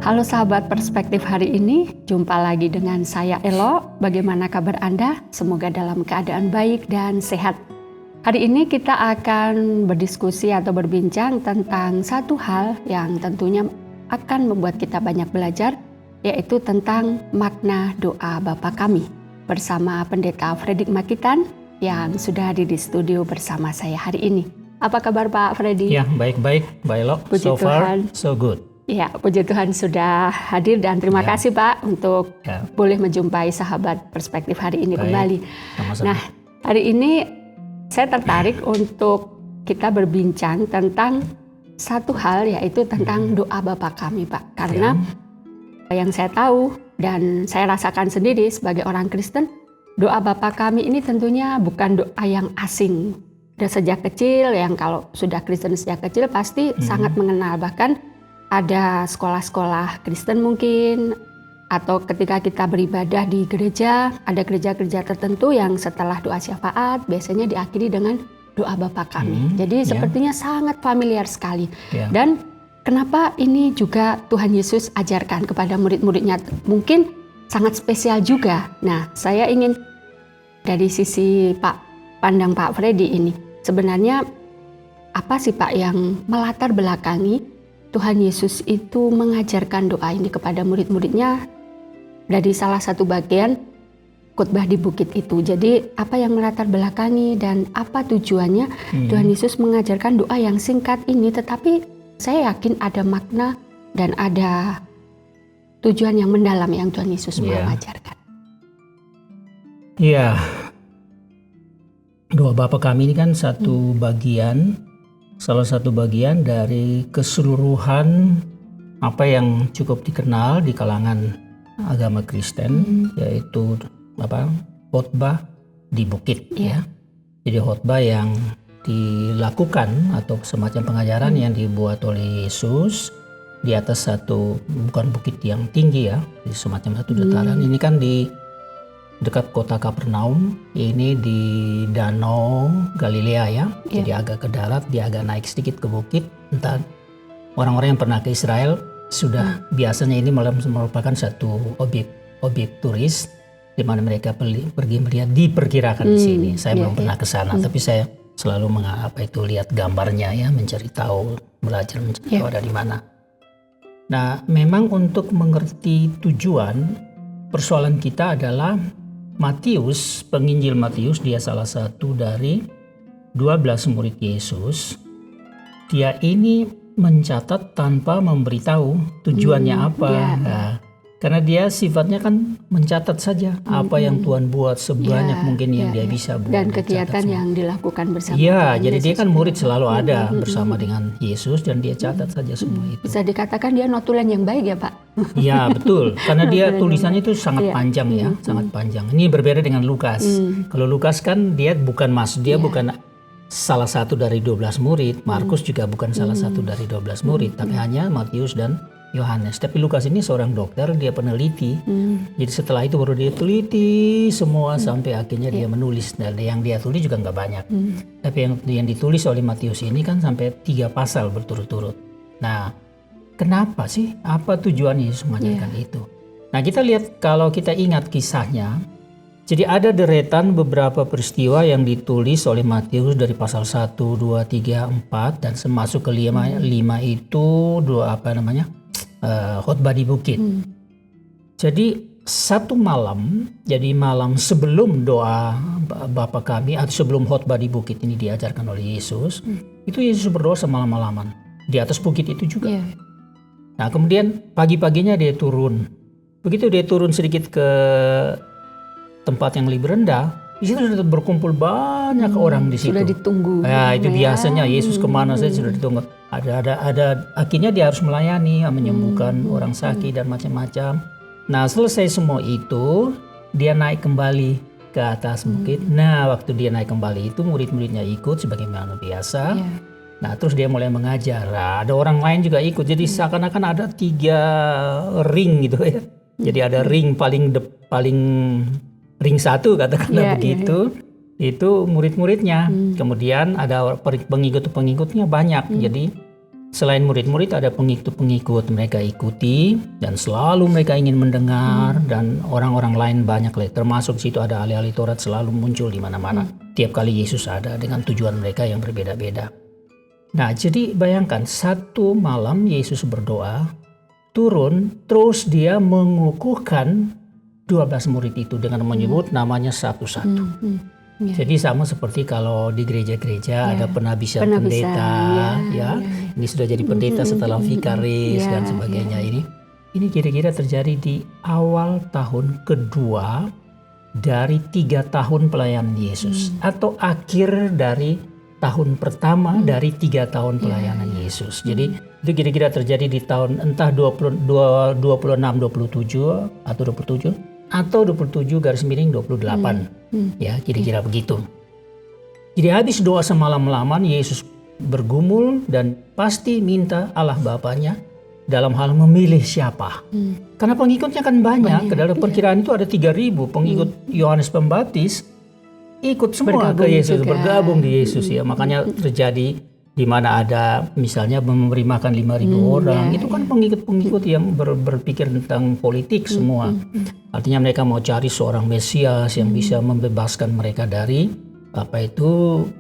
Halo sahabat perspektif hari ini, jumpa lagi dengan saya Elo. Bagaimana kabar Anda? Semoga dalam keadaan baik dan sehat. Hari ini kita akan berdiskusi atau berbincang tentang satu hal yang tentunya akan membuat kita banyak belajar, yaitu tentang makna doa Bapa Kami bersama Pendeta Fredrik Makitan yang sudah hadir di studio bersama saya hari ini. Apa kabar Pak Freddy? Ya, baik-baik, Mbak Elo. So far, so good. Ya, puji Tuhan sudah hadir dan terima kasih Pak untuk boleh menjumpai sahabat perspektif hari ini kembali. Sama-sama. Nah, hari ini saya tertarik untuk kita berbincang tentang satu hal, yaitu tentang doa Bapa Kami, Pak. Karena yang saya tahu dan saya rasakan sendiri sebagai orang Kristen, doa Bapa Kami ini tentunya bukan doa yang asing. Dan sejak kecil, yang kalau sudah Kristen sejak kecil pasti sangat mengenal, bahkan ada sekolah-sekolah Kristen mungkin, atau ketika kita beribadah di gereja, ada gereja-gereja tertentu yang setelah doa syafaat biasanya diakhiri dengan doa Bapa Kami. Jadi sepertinya sangat familiar sekali. Dan kenapa ini juga Tuhan Yesus ajarkan kepada murid-muridnya, mungkin sangat spesial juga. Nah, saya ingin dari sisi pandang Pak Freddy ini, sebenarnya apa sih Pak yang melatar belakangi Tuhan Yesus itu mengajarkan doa ini kepada murid-muridnya dari salah satu bagian khotbah di bukit itu. Jadi apa yang melatar belakangi dan apa tujuannya Tuhan Yesus mengajarkan doa yang singkat ini, tetapi saya yakin ada makna dan ada tujuan yang mendalam yang Tuhan Yesus mau ajarkan. Iya, doa Bapa Kami ini kan salah satu bagian dari keseluruhan apa yang cukup dikenal di kalangan agama Kristen, yaitu khotbah di bukit. Jadi khotbah yang dilakukan atau semacam pengajaran yang dibuat oleh Yesus di atas bukan bukit yang tinggi di semacam satu dataran. Ini kan di dekat kota Kapernaum, ini di Danau Galilea Jadi agak ke darat, dia agak naik sedikit ke bukit. Entah orang-orang yang pernah ke Israel sudah biasanya ini merupakan satu objek turis di mana mereka pergi melihat, diperkirakan di sini. Saya belum pernah ke sana, tapi saya selalu lihat gambarnya mencari tahu, belajar mencari tahu ada di mana. Nah, memang untuk mengerti tujuan, persoalan kita adalah Matius, penginjil Matius, dia salah satu dari 12 murid Yesus. Dia ini mencatat tanpa memberitahu tujuannya apa. Nah, karena dia sifatnya kan mencatat saja apa yang Tuhan buat sebanyak mungkin yang dia bisa buat. Dan kegiatan yang dilakukan bersama. Jadi dia kan murid selalu ada bersama dengan Yesus dan dia catat saja semua itu. Bisa dikatakan dia notulen yang baik ya Pak? Iya betul, karena dia tulisannya itu sangat panjang sangat panjang. Ini berbeda dengan Lukas. Kalau Lukas kan dia bukan salah satu dari 12 murid, Markus juga bukan salah satu dari 12 murid, tapi hanya Matius dan Yohanes. Tapi Lukas ini seorang dokter, dia peneliti. Jadi setelah itu baru dia teliti semua sampai akhirnya dia menulis. Dan yang dia tulis juga nggak banyak. Tapi yang ditulis oleh Matius ini kan sampai 3 pasal berturut-turut. Nah, kenapa sih? Apa tujuan Yesus mengajarkan itu? Nah, kita lihat kalau kita ingat kisahnya. Jadi ada deretan beberapa peristiwa yang ditulis oleh Matius dari pasal 1, 2, 3, 4 dan masuk ke 5 itu khotbah di bukit. Jadi satu malam, malam sebelum doa Bapa Kami atau sebelum khotbah di bukit ini diajarkan oleh Yesus, itu Yesus berdoa semalam-malaman di atas bukit itu juga. Nah kemudian pagi-paginya dia turun. Begitu dia turun sedikit ke tempat yang lebih rendah, di situ sudah berkumpul banyak orang di situ. Sudah ditunggu. Ya itu biasanya Yesus kemana saja sudah ditunggu. Ada akhirnya dia harus melayani, menyembuhkan orang sakit dan macam-macam. Nah selesai semua itu, dia naik kembali ke atas bukit. Nah waktu dia naik kembali itu murid-muridnya ikut sebagaimana biasa. Nah terus dia mulai mengajar. Nah, ada orang lain juga ikut. Jadi seakan-akan ada 3 ring gitu ya. Jadi ada ring paling ring 1 katakanlah begitu. Itu murid-muridnya. Kemudian ada pengikut-pengikutnya banyak. Jadi selain murid-murid ada pengikut-pengikut, mereka ikuti dan selalu mereka ingin mendengar, dan orang-orang lain banyak, termasuk situ ada ahli-ahli Taurat selalu muncul di mana-mana. Tiap kali Yesus ada dengan tujuan mereka yang berbeda-beda. Nah, jadi bayangkan satu malam Yesus berdoa, turun, terus dia mengukuhkan 12 murid itu dengan menyebut namanya satu-satu. Jadi sama seperti kalau di gereja-gereja ada penabisan pendeta, ini sudah jadi pendeta setelah vikaris dan sebagainya. Ini kira-kira terjadi di awal tahun kedua dari 3 tahun pelayanan Yesus, atau akhir dari tahun pertama dari 3 tahun pelayanan Yesus. Jadi itu kira-kira terjadi di tahun entah 26, 27 atau 27. Atau 27/28, ya kira-kira begitu. Jadi habis doa semalam-malaman, Yesus bergumul dan pasti minta Allah Bapanya dalam hal memilih siapa. Karena pengikutnya kan banyak. Dalam perkiraan itu ada 3.000 pengikut Yohanes Pembaptis ikut semua ke Yesus, bergabung di Yesus ya. Makanya terjadi di mana ada misalnya memberi makan 5.000 orang, itu kan pengikut-pengikut yang berpikir tentang politik semua. Artinya mereka mau cari seorang Mesias yang bisa membebaskan mereka dari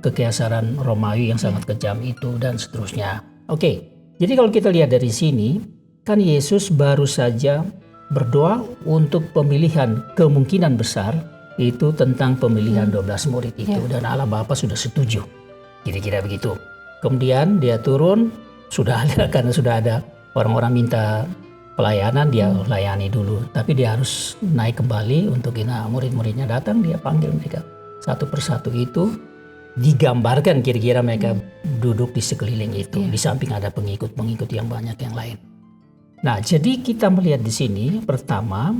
kekaisaran Romawi yang sangat kejam itu dan seterusnya. Oke, jadi kalau kita lihat dari sini, kan Yesus baru saja berdoa untuk pemilihan, kemungkinan besar itu tentang pemilihan 12 murid itu, dan Allah Bapa sudah setuju. Kira-kira begitu. Kemudian dia turun, karena sudah ada orang-orang minta pelayanan, dia layani dulu. Tapi dia harus naik kembali untuk murid-muridnya datang, dia panggil mereka satu persatu itu. Digambarkan kira-kira mereka duduk di sekeliling itu. Di samping ada pengikut-pengikut yang banyak yang lain. Nah, jadi kita melihat di sini pertama,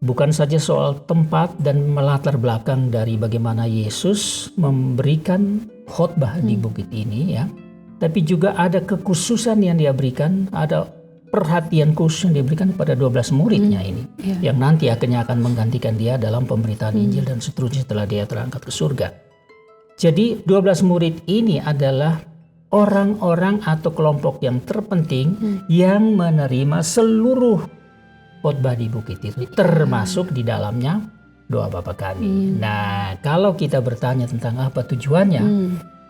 bukan saja soal tempat dan melatar belakang dari bagaimana Yesus memberikan khotbah di bukit ini ya, tapi juga ada kekhususan yang dia berikan, ada perhatian khusus yang diberikan kepada 12 muridnya ini, yang nanti akhirnya akan menggantikan dia dalam pemberitaan Injil dan seterusnya setelah dia terangkat ke surga. Jadi 12 murid ini adalah orang-orang atau kelompok yang terpenting yang menerima seluruh khotbah di bukit itu, termasuk di dalamnya doa Bapa kami. Nah, kalau kita bertanya tentang apa tujuannya,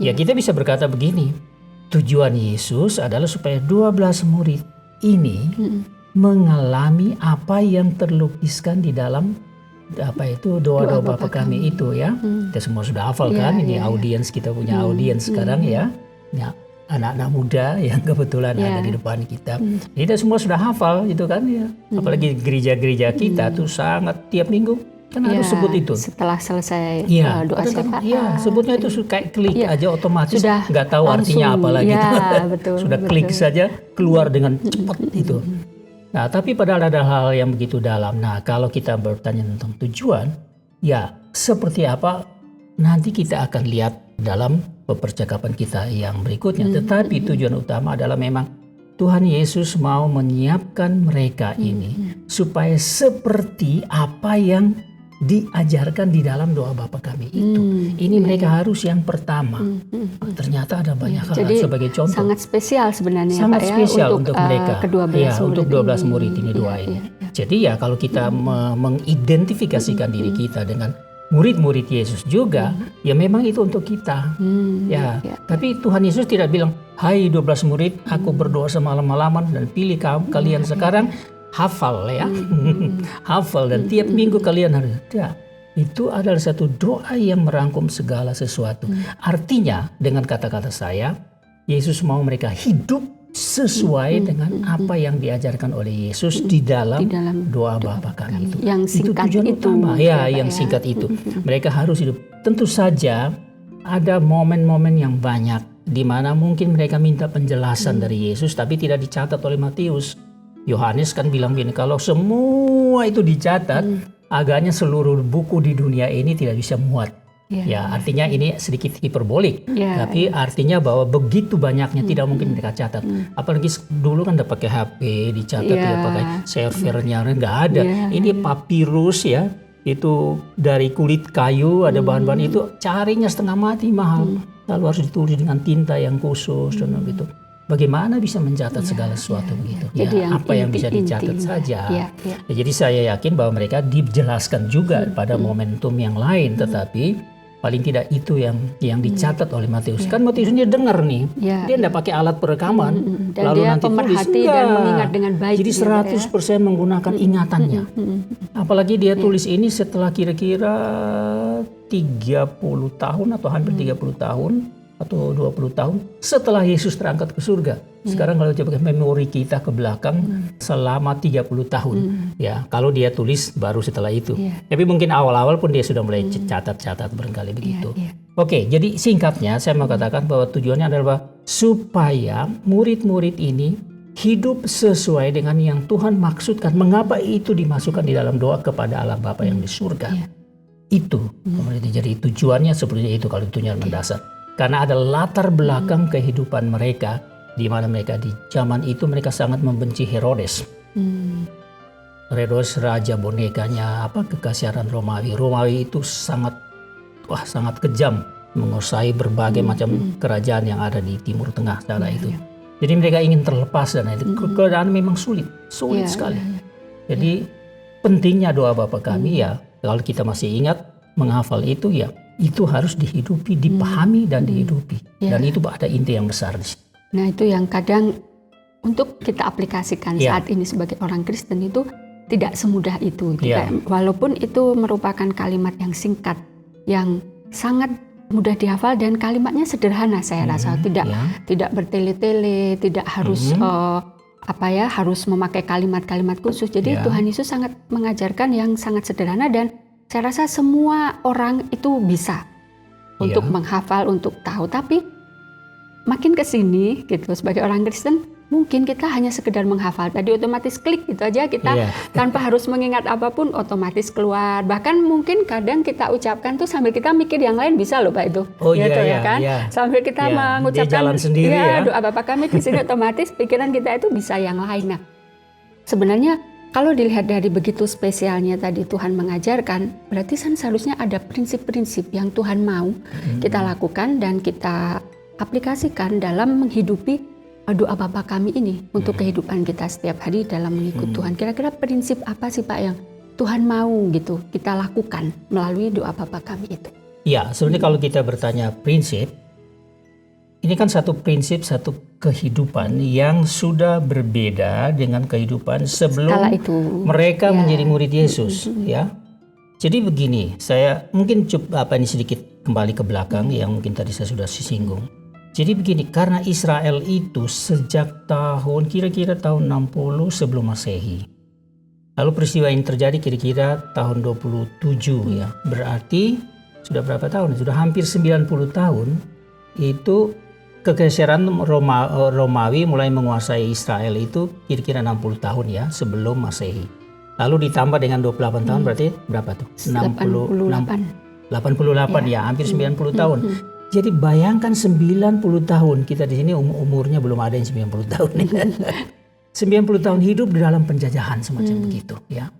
ya kita bisa berkata begini, tujuan Yesus adalah supaya 12 murid ini mengalami apa yang terlukiskan di dalam doa Bapa kami itu ya. Kita semua sudah hafal kan, ini audiens, kita punya audiens sekarang ya. Anak-anak muda yang kebetulan ada di depan kita. Jadi kita semua sudah hafal itu kan ya. Apalagi gereja-gereja kita tuh sangat tiap minggu kan harus sebut itu. Setelah selesai doa syafaat. Iya, sebutnya itu kayak klik aja otomatis, nggak tahu artinya apa lagi. Sudah klik saja keluar dengan cepat itu. Nah, tapi padahal ada hal yang begitu dalam. Nah, kalau kita bertanya tentang tujuan, ya seperti apa nanti kita akan lihat dalam percakapan kita yang berikutnya. Tetapi tujuan utama adalah memang Tuhan Yesus mau menyiapkan mereka ini supaya seperti apa yang diajarkan di dalam doa Bapa kami itu. Ini mereka harus yang pertama. Ternyata ada banyak hal sebagai contoh. Sangat spesial sebenarnya sangat Pak, spesial untuk ya, mereka. kedua belas murid untuk 12 murid ini doa ini. Jadi ya kalau kita mengidentifikasikan diri kita dengan murid-murid Yesus juga, ya memang itu untuk kita. Tapi Tuhan Yesus tidak bilang, "Hai 12 murid, aku berdoa semalam-malaman dan pilih kalian sekarang hafal ya." Hafal dan tiap minggu kalian harus. Itu adalah satu doa yang merangkum segala sesuatu. Artinya dengan kata-kata saya, Yesus mau mereka hidup sesuai dengan apa yang diajarkan oleh Yesus di dalam doa Bapa kami itu. Yang singkat itu tujuan utama. Yang singkat itu. Mereka harus hidup. Tentu saja ada momen-momen yang banyak di mana mungkin mereka minta penjelasan dari Yesus tapi tidak dicatat oleh Matius. Yohanes kan bilang gini, kalau semua itu dicatat, agaknya seluruh buku di dunia ini tidak bisa muat. Artinya ini sedikit hiperbolik, tapi artinya bahwa begitu banyaknya tidak mungkin mereka catat. Apalagi dulu kan udah pakai HP, dicatat pakai servernya, nggak ada. Ini papirus ya, itu dari kulit kayu, ada bahan-bahan itu, carinya setengah mati mahal. Lalu harus ditulis dengan tinta yang khusus dan begitu. bagaimana bisa mencatat segala sesuatu begitu? Jadi Ya, apa yang bisa dicatat saja. Ya. Ya, jadi saya yakin bahwa mereka dijelaskan juga pada momentum yang lain, tetapi paling tidak itu yang dicatat oleh Matius. Kan Matius ini dengar nih, dia tidak pakai alat perekaman, Dan lalu dia nanti tulis. pemerhati dan mengingat dengan baik. Jadi 100% menggunakan ingatannya. Apalagi dia tulis ini setelah kira-kira 30 tahun atau hampir 30 tahun atau 20 tahun setelah Yesus terangkat ke surga. Sekarang kalau coba memori kita ke belakang selama 30 tahun. Ya, kalau dia tulis baru setelah itu. Tapi mungkin awal-awal pun dia sudah mulai catat-catat barangkali begitu. Oke, jadi singkatnya saya mau katakan bahwa tujuannya adalah supaya murid-murid ini hidup sesuai dengan yang Tuhan maksudkan. Mengapa itu dimasukkan di dalam doa kepada Allah Bapa yang di surga. Itu. Jadi tujuannya sebenarnya itu kalau tujuan mendasar. Karena ada latar belakang kehidupan mereka, di mana mereka di zaman itu mereka sangat membenci Herodes. Herodes raja bonekanya, kekaisaran Romawi. Romawi itu sangat kejam, menguasai berbagai macam kerajaan yang ada di Timur Tengah saat itu. Jadi mereka ingin terlepas dan itu keadaan memang sulit sekali. Jadi pentingnya doa Bapa kami ya, kalau kita masih ingat menghafal itu ya. Itu harus dihidupi, dipahami dan dihidupi. Dan itu ada inti yang besar di sini. Nah, itu yang kadang untuk kita aplikasikan saat ini sebagai orang Kristen itu tidak semudah itu. Walaupun itu merupakan kalimat yang singkat, yang sangat mudah dihafal dan kalimatnya sederhana saya rasa. Tidak bertele-tele, tidak harus harus memakai kalimat-kalimat khusus. Jadi Tuhan Yesus sangat mengajarkan yang sangat sederhana dan saya rasa semua orang itu bisa untuk menghafal, untuk tahu. Tapi makin ke sini gitu sebagai orang Kristen, mungkin kita hanya sekedar menghafal. Tadi otomatis klik gitu aja kita tanpa harus mengingat apapun otomatis keluar. Bahkan mungkin kadang kita ucapkan tuh sambil kita mikir yang lain bisa loh Pak itu. Sambil kita mengucapkan jalan sendiri doa Bapa kami di sini otomatis pikiran kita itu bisa yang lain. Nah, sebenarnya kalau dilihat dari begitu spesialnya tadi Tuhan mengajarkan, berarti seharusnya ada prinsip-prinsip yang Tuhan mau kita lakukan dan kita aplikasikan dalam menghidupi doa Bapa kami ini untuk kehidupan kita setiap hari dalam mengikut Tuhan. Kira-kira prinsip apa sih Pak yang Tuhan mau gitu kita lakukan melalui doa Bapa kami itu? Ya, sebenarnya kalau kita bertanya prinsip, ini kan satu prinsip, satu kehidupan yang sudah berbeda dengan kehidupan sebelum mereka menjadi murid Yesus, ya. Jadi begini, saya mungkin ini sedikit kembali ke belakang yang mungkin tadi saya sudah singgung. Jadi begini, karena Israel itu sejak kira-kira tahun 60 sebelum Masehi. Lalu peristiwa ini terjadi kira-kira tahun 27 ya. Berarti sudah berapa tahun? Sudah hampir 90 tahun itu kekaisaran Romawi mulai menguasai Israel itu kira-kira 60 tahun ya sebelum Masehi. Lalu ditambah dengan 28 tahun berarti berapa tuh? 88 ya, hampir 90 tahun. Jadi bayangkan 90 tahun, kita di sini umurnya belum ada yang 90 tahun. 90 tahun hidup di dalam penjajahan semacam begitu ya.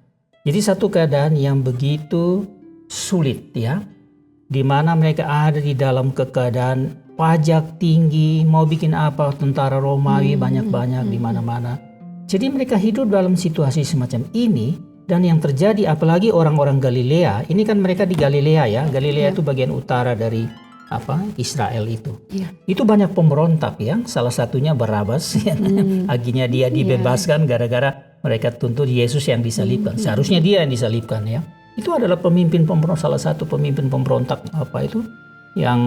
Jadi satu keadaan yang begitu sulit ya, di mana mereka ada di dalam keadaan pajak tinggi, mau bikin apa, tentara Romawi banyak-banyak di mana-mana. Jadi mereka hidup dalam situasi semacam ini, dan yang terjadi apalagi orang-orang Galilea, ini kan mereka di Galilea ya. Galilea itu bagian utara dari Israel itu. Itu banyak pemberontak ya, salah satunya Barabas. Akhirnya dia dibebaskan gara-gara mereka tuntut Yesus yang disalibkan. Seharusnya dia yang disalibkan ya. Itu adalah salah satu pemimpin pemberontak yang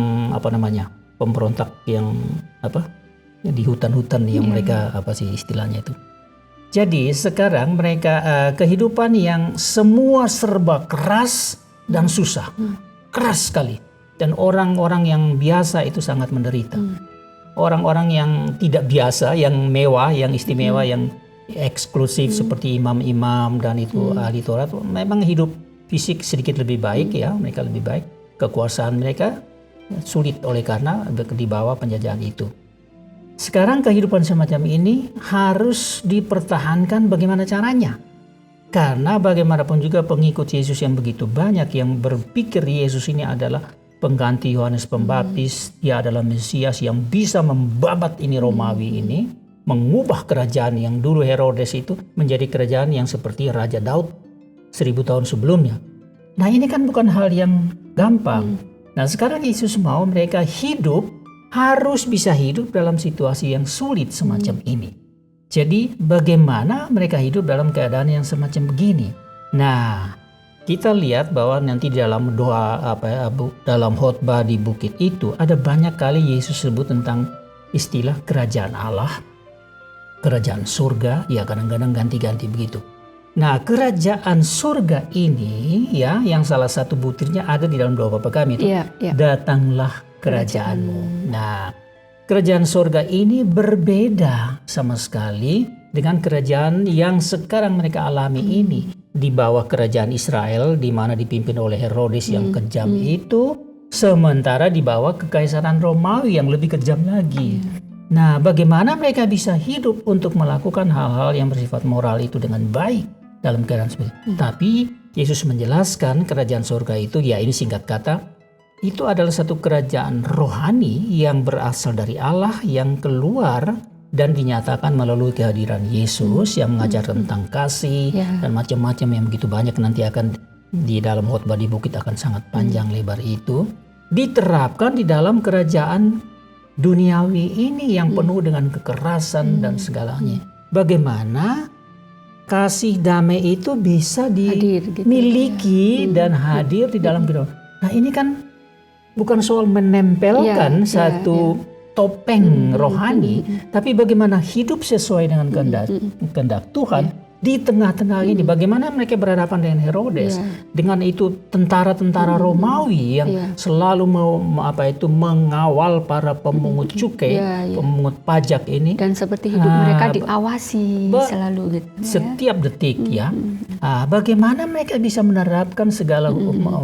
pemberontak yang di hutan-hutan yang mereka istilahnya itu. Jadi sekarang mereka kehidupan yang semua serba keras dan susah, keras sekali. Dan orang-orang yang biasa itu sangat menderita. Orang-orang yang tidak biasa, yang mewah, yang istimewa, yang eksklusif seperti imam-imam dan itu ahli Taurat, memang hidup fisik sedikit lebih baik ya, mereka lebih baik. Kekuasaan mereka sulit oleh karena di bawah penjajahan itu. Sekarang kehidupan semacam ini harus dipertahankan bagaimana caranya. Karena bagaimanapun juga pengikut Yesus yang begitu banyak yang berpikir Yesus ini adalah pengganti Yohanes Pembaptis. Dia adalah Mesias yang bisa membabat ini Romawi ini, mengubah kerajaan yang dulu Herodes itu menjadi kerajaan yang seperti Raja Daud 1000 tahun sebelumnya. Nah, ini kan bukan hal yang gampang. Nah, sekarang Yesus mau mereka harus bisa hidup dalam situasi yang sulit semacam ini. Jadi bagaimana mereka hidup dalam keadaan yang semacam begini? Nah, kita lihat bahwa nanti dalam doa dalam khotbah di bukit itu ada banyak kali Yesus sebut tentang istilah kerajaan Allah, kerajaan surga, ya kadang-kadang ganti-ganti begitu. Nah, kerajaan surga ini ya yang salah satu butirnya ada di dalam doa Bapa kami itu. Datanglah kerajaanmu. Nah, kerajaan surga ini berbeda sama sekali dengan kerajaan yang sekarang mereka alami ini. Di bawah kerajaan Israel di mana dipimpin oleh Herodes yang kejam itu, sementara di bawah kekaisaran Romawi yang lebih kejam lagi. Nah, bagaimana mereka bisa hidup untuk melakukan hal-hal yang bersifat moral itu dengan baik dalam keadaan seperti itu? Tapi Yesus menjelaskan kerajaan surga itu, ya ini singkat kata, itu adalah satu kerajaan rohani yang berasal dari Allah yang keluar dan dinyatakan melalui kehadiran Yesus yang mengajar tentang kasih dan macam-macam yang begitu banyak, nanti akan di dalam khotbah di bukit akan sangat panjang lebar itu diterapkan di dalam kerajaan duniawi ini yang penuh dengan kekerasan dan segalanya. Bagaimana kasih damai itu bisa dimiliki dan hadir di dalam kehidupan. Nah, ini kan bukan soal menempelkan satu topeng rohani, tapi bagaimana hidup sesuai dengan kehendak Tuhan di tengah-tengah ini. Bagaimana mereka berhadapan dengan Herodes, dengan itu tentara-tentara Romawi yang selalu mengawal para pemungut cukai, pemungut pajak ini, dan seperti hidup mereka diawasi selalu gitu. Setiap detik bagaimana mereka bisa menerapkan segala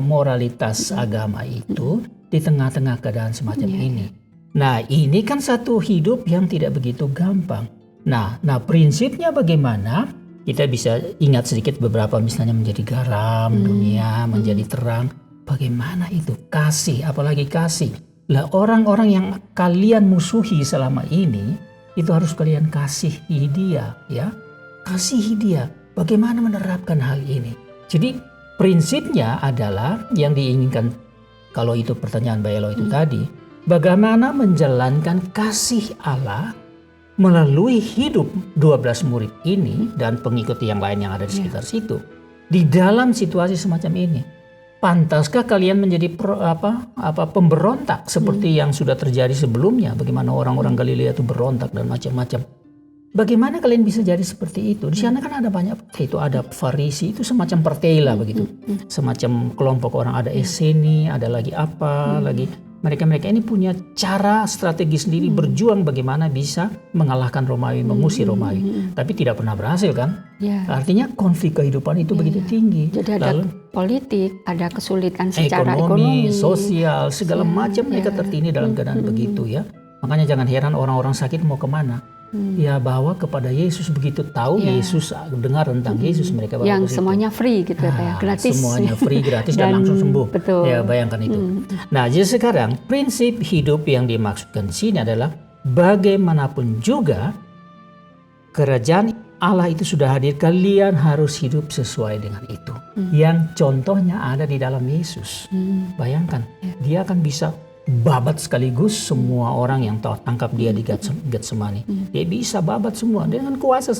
moralitas agama itu di tengah-tengah keadaan semacam ini. Nah, ini kan satu hidup yang tidak begitu gampang. Nah prinsipnya bagaimana? Kita bisa ingat sedikit beberapa, misalnya menjadi garam dunia, menjadi terang. Bagaimana itu? Kasih, apalagi kasih. Lah, orang-orang yang kalian musuhi selama ini, itu harus kalian kasihi dia, ya. Kasihi dia. Bagaimana menerapkan hal ini? Jadi prinsipnya adalah yang diinginkan, kalau itu pertanyaan Mbak Elo itu tadi, bagaimana menjalankan kasih Allah melalui hidup 12 murid ini dan pengikut yang lain yang ada di sekitar situ. Di dalam situasi semacam ini, pantaskah kalian menjadi pemberontak seperti yang sudah terjadi sebelumnya? Bagaimana orang-orang Galilea itu berontak dan macam-macam. Bagaimana kalian bisa jadi seperti itu? Di sana kan ada banyak, itu ada Farisi, itu semacam pertela begitu. Semacam kelompok orang, ada Eseni, ada lagi lagi. Mereka ini punya cara strategi sendiri berjuang bagaimana bisa mengalahkan Romawi, mengusir Romawi. Tapi tidak pernah berhasil kan? Artinya konflik kehidupan itu begitu tinggi. Jadi ada politik, ada kesulitan secara ekonomi, sosial, segala macam mereka tertindih dalam keadaan begitu ya. Makanya jangan heran orang-orang sakit mau kemana. Ya, bawa kepada Yesus, begitu tahu Yesus, dengar tentang Yesus, mereka bawa yang semuanya free gitu ya, gratis. Semuanya free, gratis dan langsung sembuh. Betul. Ya, bayangkan itu. Nah, jadi sekarang prinsip hidup yang dimaksudkan di sini adalah bagaimanapun juga kerajaan Allah itu sudah hadir, kalian harus hidup sesuai dengan itu. Yang contohnya ada di dalam Yesus. Bayangkan, dia akan bisa babat sekaligus semua orang yang tangkap dia di Getsemani. Dia bisa babat semua dengan kuasa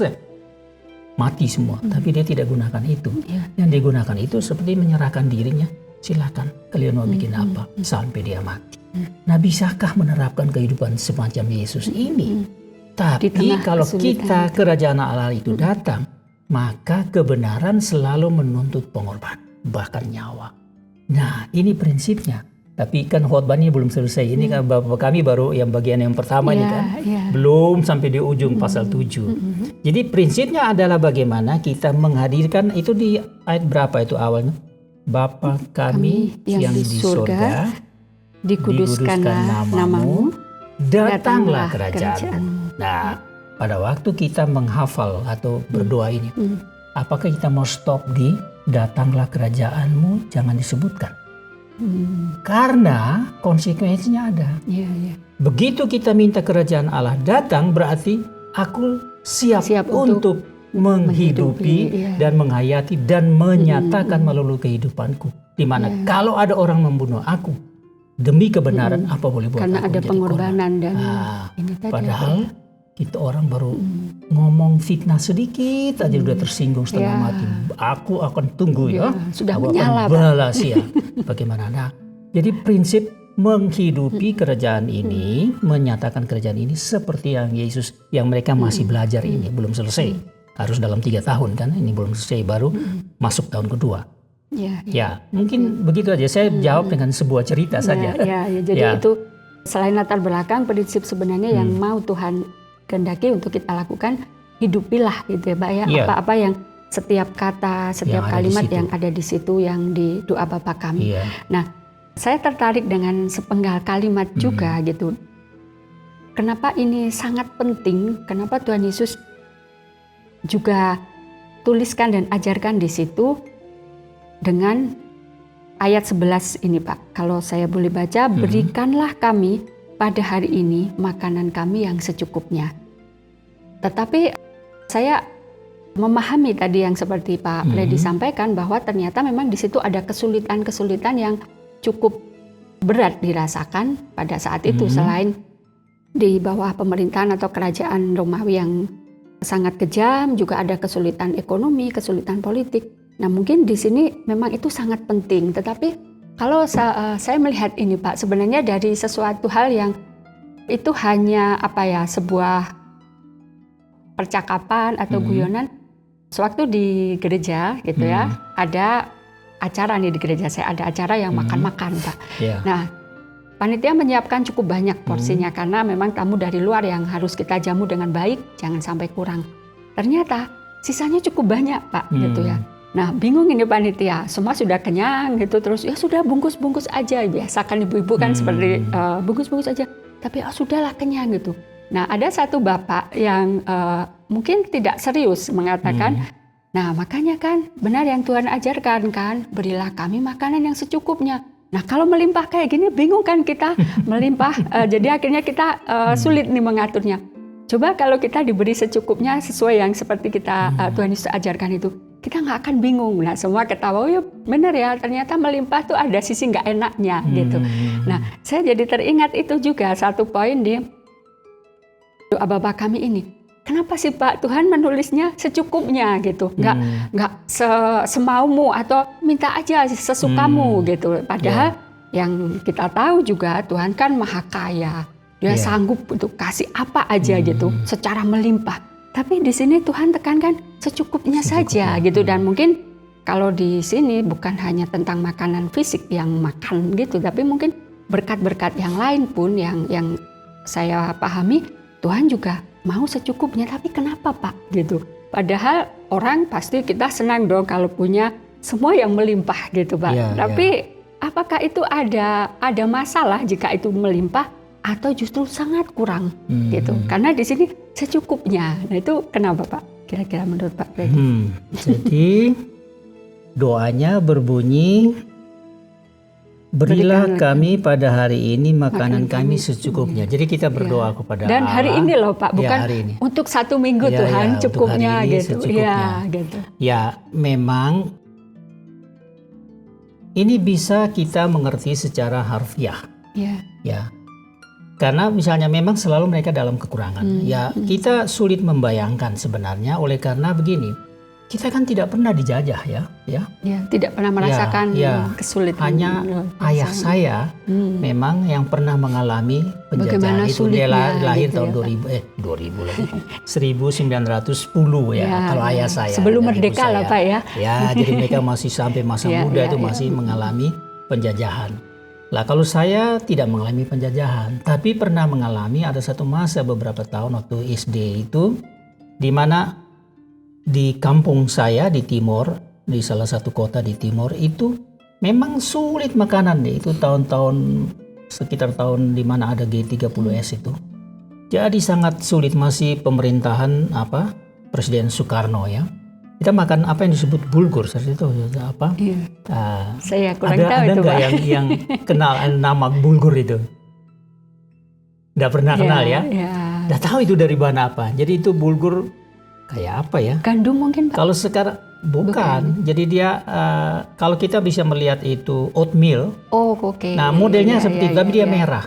mati semua, tapi dia tidak gunakan itu. Yang digunakan itu seperti menyerahkan dirinya. Silakan kalian mau bikin apa sampai dia mati. Nah, bisakah menerapkan kehidupan semacam Yesus ini? Tapi kalau kita kerajaan Allah itu datang, maka kebenaran selalu menuntut pengorbanan, bahkan nyawa. Nah, ini prinsipnya. Tapi kan khotbah ini belum selesai. Ini kan Bapak kami baru yang bagian yang pertama ini kan. Belum sampai di ujung pasal 7. Jadi prinsipnya adalah bagaimana kita menghadirkan, itu di ayat berapa itu awalnya? Bapa kami yang di surga, dikuduskanlah namamu, datanglah kerajaan. Nah, pada waktu kita menghafal atau berdoa ini, apakah kita mau stop di datanglah kerajaanmu, jangan disebutkan? Karena konsekuensinya ada. Iya, iya. Begitu kita minta kerajaan Allah datang, berarti aku siap untuk menghidupi iya. dan menghayati dan menyatakan melalui kehidupanku. Di mana kalau ada orang membunuh aku demi kebenaran, apa boleh buat Karena aku ada menjadi pengorbanan korban? dan ini tadi Padahal kita orang baru ngomong fitnah sedikit aja udah tersinggung setengah Ya. mati. Aku akan tunggu ya. Sudah Aku menyala, akan balas ya. Bagaimana? Nah, jadi prinsip menghidupi kerajaan ini, menyatakan kerajaan ini seperti yang Yesus, yang mereka masih belajar ini, belum selesai. Harus dalam 3 tahun kan, ini belum selesai, baru masuk tahun kedua. Iya, Ya, mungkin begitu aja. Saya jawab dengan sebuah cerita saja. Ya, jadi Ya. itu selain latar belakang, prinsip sebenarnya yang mau Tuhan kehendaki untuk kita lakukan, hidupilah gitu ya Pak ya. Iya. Apa-apa yang setiap kata, setiap Yang ada di kalimat situ. yang ada di situ yang di doa Bapa kami. Iya. Nah, saya tertarik dengan sepenggal kalimat juga gitu. Kenapa ini sangat penting? Kenapa Tuhan Yesus juga tuliskan dan ajarkan di situ dengan ayat 11 ini Pak. Kalau saya boleh baca, berikanlah kami pada hari ini makanan kami yang secukupnya. Tetapi saya memahami tadi yang seperti Pak Freddy sampaikan bahwa ternyata memang di situ ada kesulitan-kesulitan yang cukup berat dirasakan pada saat itu selain di bawah pemerintahan atau kerajaan Romawi yang sangat kejam, juga ada kesulitan ekonomi, kesulitan politik. Nah, mungkin di sini memang itu sangat penting. Tetapi kalau saya melihat ini Pak, sebenarnya dari sesuatu hal yang itu hanya sebuah percakapan atau guyonan. Sewaktu di gereja gitu ya, ada acara nih di gereja saya, ada acara yang makan-makan Pak. Yeah. Nah, panitia menyiapkan cukup banyak porsinya karena memang tamu dari luar yang harus kita jamu dengan baik, jangan sampai kurang. Ternyata sisanya cukup banyak Pak gitu ya. Nah, bingung ini panitia, semua sudah kenyang gitu, terus ya sudah bungkus-bungkus aja. Biasa kan ibu-ibu kan seperti bungkus-bungkus aja, tapi sudahlah kenyang gitu. Nah, ada satu bapak yang mungkin tidak serius mengatakan, nah makanya kan benar yang Tuhan ajarkan kan, berilah kami makanan yang secukupnya. Nah, kalau melimpah kayak gini bingung kan kita melimpah, jadi akhirnya kita sulit nih mengaturnya. Coba kalau kita diberi secukupnya sesuai yang seperti kita Tuhan Yesus ajarkan itu, kita nggak akan bingung. Nah, semua ketawa, oh ya benar ya, ternyata melimpah tuh ada sisi nggak enaknya gitu. Nah, saya jadi teringat itu juga satu poin di doa Bapa kami ini. Kenapa sih Pak Tuhan menulisnya secukupnya gitu, nggak semaumu atau minta aja sesukamu gitu. Padahal yang kita tahu juga Tuhan kan maha kaya, Dia sanggup untuk kasih apa aja gitu, secara melimpah. Tapi di sini Tuhan tekankan secukupnya saja gitu. Dan mungkin kalau di sini bukan hanya tentang makanan fisik yang makan gitu, tapi mungkin berkat-berkat yang lain pun yang saya pahami Tuhan juga mau secukupnya. Tapi kenapa Pak gitu? Padahal orang pasti kita senang dong kalau punya semua yang melimpah gitu Pak. Tapi apakah itu ada masalah jika itu melimpah atau justru sangat kurang gitu? Karena di sini secukupnya. Nah, itu kenapa Pak? Kira-kira menurut Pak Freddy? Jadi doanya berbunyi, berilah kami pada hari ini makanan kami secukupnya. Jadi kita berdoa kepada Dan Allah. hari ini loh Pak, bukan untuk 1 minggu Tuhan cukupnya gitu. Gitu. Ya, memang ini bisa kita mengerti secara harfiah. Ya. Karena misalnya memang selalu mereka dalam kekurangan. Ya, kita sulit membayangkan sebenarnya oleh karena begini. Kita kan tidak pernah dijajah ya. Tidak pernah merasakan kesulitan. Hanya ayah saya memang yang pernah mengalami penjajahan itu. Dia lahir tahun 2000 lagi. 1910 ya kalau ayah saya. Sebelum merdeka lah Pak ya. Ya, jadi mereka masih sampai masa muda itu masih mengalami penjajahan. Lah kalau saya tidak mengalami penjajahan, tapi pernah mengalami ada satu masa beberapa tahun waktu SD itu, di mana di kampung saya di timur, di salah satu kota di timur itu memang sulit makanan deh. Itu tahun-tahun sekitar tahun di mana ada G30S itu. Jadi sangat sulit, masih pemerintahan Presiden Soekarno ya. kita makan apa yang disebut bulgur, seperti itu apa? Iya. Saya kurang tahu Ada itu, nggak Pak. yang kenal nama bulgur itu? Nggak pernah kenal ya? Ya. Nggak tahu itu dari bahan apa. Jadi itu bulgur kayak apa ya? Gandum mungkin, Pak. Kalau sekarang bukan. Jadi dia kalau kita bisa melihat itu oatmeal. Oh, oke. Nah modelnya Iya, seperti iya, itu, tapi iya, dia iya. merah.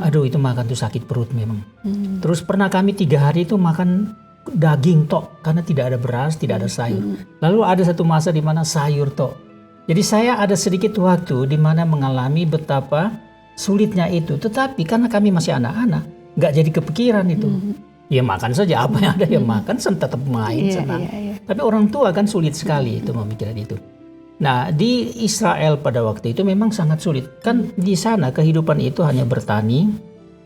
Aduh itu makan tuh sakit perut memang. Terus pernah kami 3 hari itu makan daging tok karena tidak ada beras, tidak ada sayur. Lalu ada satu masa di mana sayur tok. Jadi saya ada sedikit waktu di mana mengalami betapa sulitnya itu. Tetapi karena kami masih anak-anak, nggak jadi kepikiran itu. Ya makan saja apa yang ada ya makan, tetap main Iya, senang. iya. Tapi orang tua kan sulit sekali itu memikirkan itu. Nah di Israel pada waktu itu memang sangat sulit. Kan di sana kehidupan itu hanya bertani,